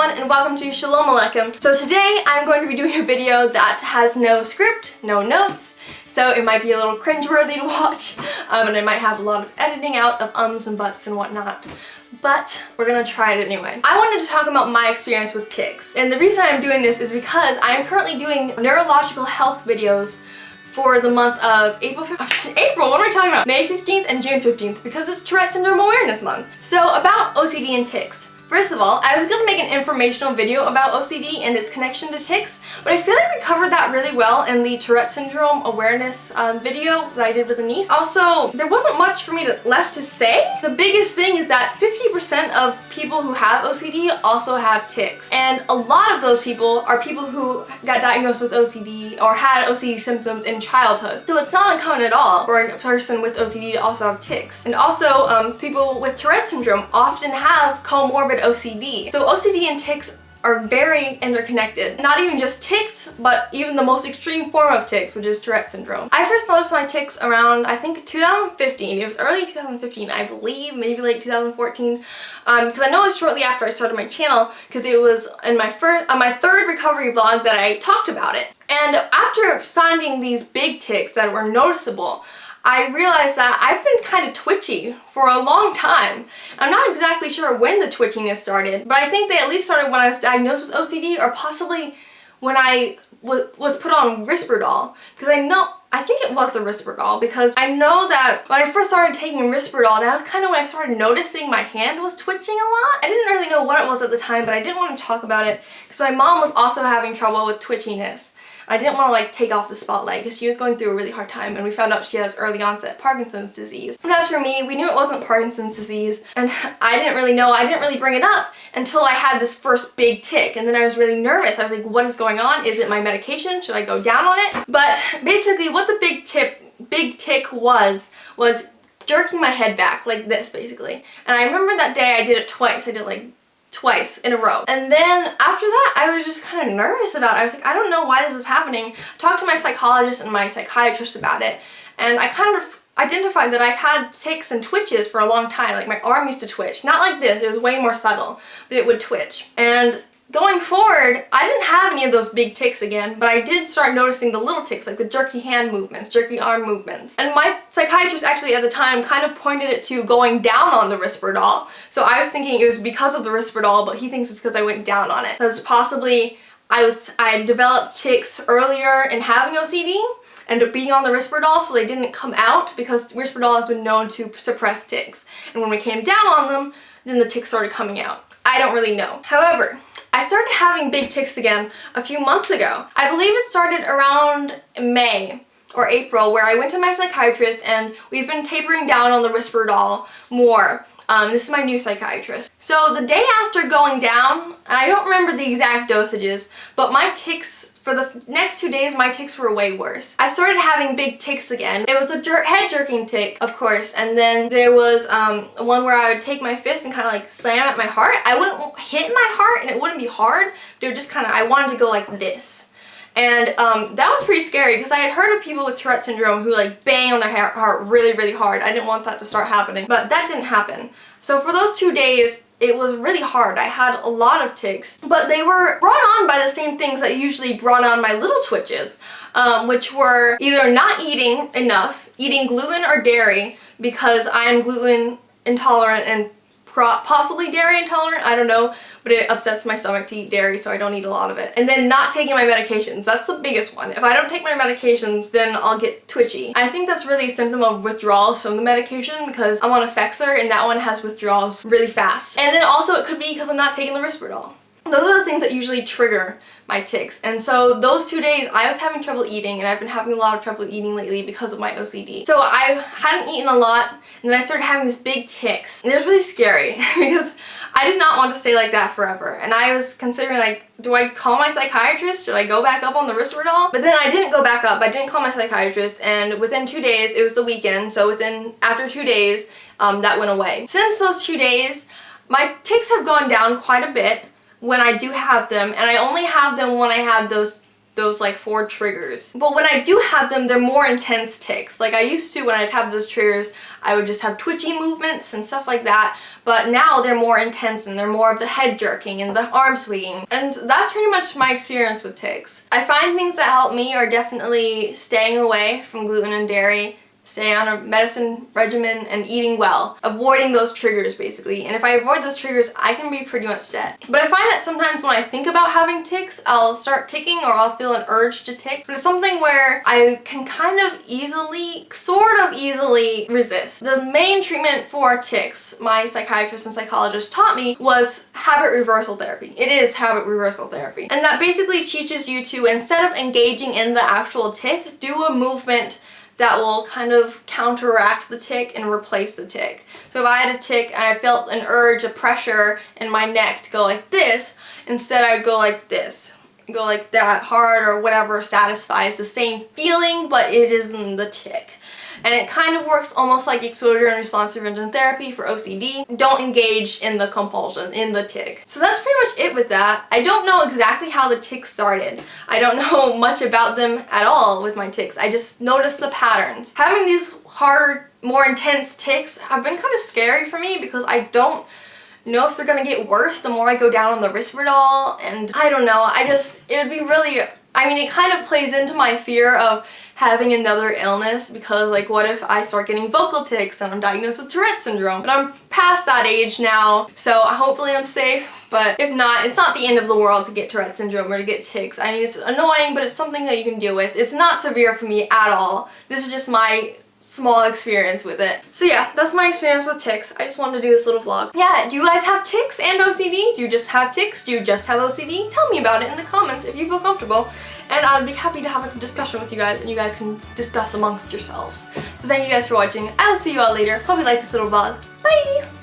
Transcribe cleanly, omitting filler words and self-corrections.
everyone, and welcome to Shalom Aleichem. So today I'm going to be doing a video that has no script, no notes, so it might be a little cringeworthy to watch, and I might have a lot of editing out of ums and buts and whatnot. But we're gonna try it anyway. I wanted to talk about my experience with tics, and the reason I'm doing this is because I'm currently doing neurological health videos for the month of April, what am I talking about? May 15th and June 15th, because it's Tourette Syndrome Awareness Month. So about OCD and tics. First of all, I was going to make an informational video about OCD and its connection to tics, but I feel like we covered that really well in the Tourette Syndrome Awareness video that I did with a niece. Also, there wasn't much for me left to say. The biggest thing is that 50% of people who have OCD also have tics, and a lot of those people are people who got diagnosed with OCD or had OCD symptoms in childhood. So it's not uncommon at all for a person with OCD to also have tics. And also, people with Tourette syndrome often have comorbid OCD. So OCD and tics are very interconnected. Not even just tics, but even the most extreme form of tics, which is Tourette syndrome. I first noticed my tics around, I think, 2015. It was early 2015, I believe, maybe late 2014. Because I know it was shortly after I started my channel, because it was in my third recovery vlog that I talked about it. And after finding these big tics that were noticeable, I realized that I've been kind of twitchy for a long time. I'm not exactly sure when the twitchiness started, but I think they at least started when I was diagnosed with OCD, or possibly when I was put on Risperdal. Because I think it was the Risperdal, because I know that when I first started taking Risperdal, that was kind of when I started noticing my hand was twitching a lot. I didn't really know what it was at the time, but I didn't want to talk about it because my mom was also having trouble with twitchiness. I didn't want to take off the spotlight because she was going through a really hard time, and we found out she has early onset Parkinson's disease. And as for me, we knew it wasn't Parkinson's disease, and I didn't really know. I didn't really bring it up until I had this first big tic, and then I was really nervous. I was like, what is going on? Is it my medication? Should I go down on it? But basically what the big tic was jerking my head back like this, basically. And I remember that day I did it twice. I did twice in a row. And then after that, I was just kind of nervous about it. I was like, I don't know why this is happening. I talked to my psychologist and my psychiatrist about it, and I kind of identified that I've had tics and twitches for a long time. Like, my arm used to twitch. Not like this, it was way more subtle, but it would twitch. And going forward, I didn't have any of those big tics again, but I did start noticing the little tics, like the jerky hand movements, jerky arm movements. And my psychiatrist actually at the time kind of pointed it to going down on the Risperdal. So I was thinking it was because of the Risperdal, but he thinks it's because I went down on it. Because possibly I developed tics earlier in having OCD and being on the Risperdal, so they didn't come out, because Risperdal has been known to suppress tics. And when we came down on them, then the tics started coming out. I don't really know. However, I started having big tics again a few months ago. I believe it started around May or April, where I went to my psychiatrist, and we've been tapering down on the Risperdal more. This is my new psychiatrist. So the day after going down, and I don't remember the exact dosages, but my tics, for the next 2 days, my tics were way worse. I started having big tics again. It was a head jerking tic, of course, and then there was one where I would take my fist and kind of slam at my heart. I wouldn't hit my heart, and it wouldn't be hard, but it would just kind of, I wanted to go like this. And that was pretty scary, because I had heard of people with Tourette syndrome who bang on their heart really, really hard. I didn't want that to start happening, but that didn't happen. So for those 2 days, it was really hard. I had a lot of tics, but they were brought on by the same things that usually brought on my little twitches, which were either not eating enough, eating gluten or dairy, because I am gluten intolerant and possibly dairy intolerant, I don't know, but it upsets my stomach to eat dairy, so I don't eat a lot of it. And then not taking my medications, that's the biggest one. If I don't take my medications, then I'll get twitchy. I think that's really a symptom of withdrawals from the medication, because I'm on Effexor, and that one has withdrawals really fast. And then also it could be because I'm not taking the Risperdal. Those are the things that usually trigger my tics. And so those 2 days I was having trouble eating, and I've been having a lot of trouble eating lately because of my OCD. So I hadn't eaten a lot, and then I started having these big tics. And it was really scary because I did not want to stay like that forever. And I was considering, do I call my psychiatrist? Should I go back up on the Risperdal? But then I didn't go back up. I didn't call my psychiatrist, and within 2 days, it was the weekend, so after 2 days, that went away. Since those 2 days, my tics have gone down quite a bit when I do have them, and I only have them when I have those 4 triggers. But when I do have them, they're more intense tics. Like I used to, when I'd have those triggers, I would just have twitchy movements and stuff like that. but now they're more intense and they're more of the head jerking and the arm swinging. And that's pretty much my experience with tics. I find things that help me are definitely staying away from gluten and dairy, staying on a medicine regimen, and eating well. Avoiding those triggers, basically. And if I avoid those triggers, I can be pretty much set. But I find that sometimes when I think about having tics, I'll start ticking or I'll feel an urge to tick. But it's something where I can kind of sort of easily resist. The main treatment for tics, my psychiatrist and psychologist taught me, was habit reversal therapy. It is habit reversal therapy. And that basically teaches you to, instead of engaging in the actual tic, do a movement that will kind of counteract the tic and replace the tic. So if I had a tic and I felt an urge, a pressure in my neck to go like this, instead I'd go like this. Go like that, hard or whatever satisfies the same feeling, but it isn't the tic. And it kind of works almost like exposure and response prevention therapy for OCD. Don't engage in the compulsion, in the tic. So that's pretty much it with that. I don't know exactly how the tics started. I don't know much about them at all with my tics. I just noticed the patterns. Having these harder, more intense tics have been kind of scary for me because I don't know if they're gonna get worse the more I go down on the Risperdal, and I don't know, it would be really, I mean, it kind of plays into my fear of having another illness, because like what if I start getting vocal tics and I'm diagnosed with Tourette syndrome? But I'm past that age now, so hopefully I'm safe. But if not, it's not the end of the world to get Tourette syndrome or to get tics. I mean, it's annoying, but it's something that you can deal with. It's not severe for me at all. This is just my small experience with it. So yeah, that's my experience with tics. I just wanted to do this little vlog. Yeah, do you guys have tics and OCD? Do you just have tics? Do you just have OCD? Tell me about it in the comments if you feel comfortable. And I'd be happy to have a discussion with you guys, and you guys can discuss amongst yourselves. So thank you guys for watching. I'll see you all later. Hope you liked this little vlog. Bye!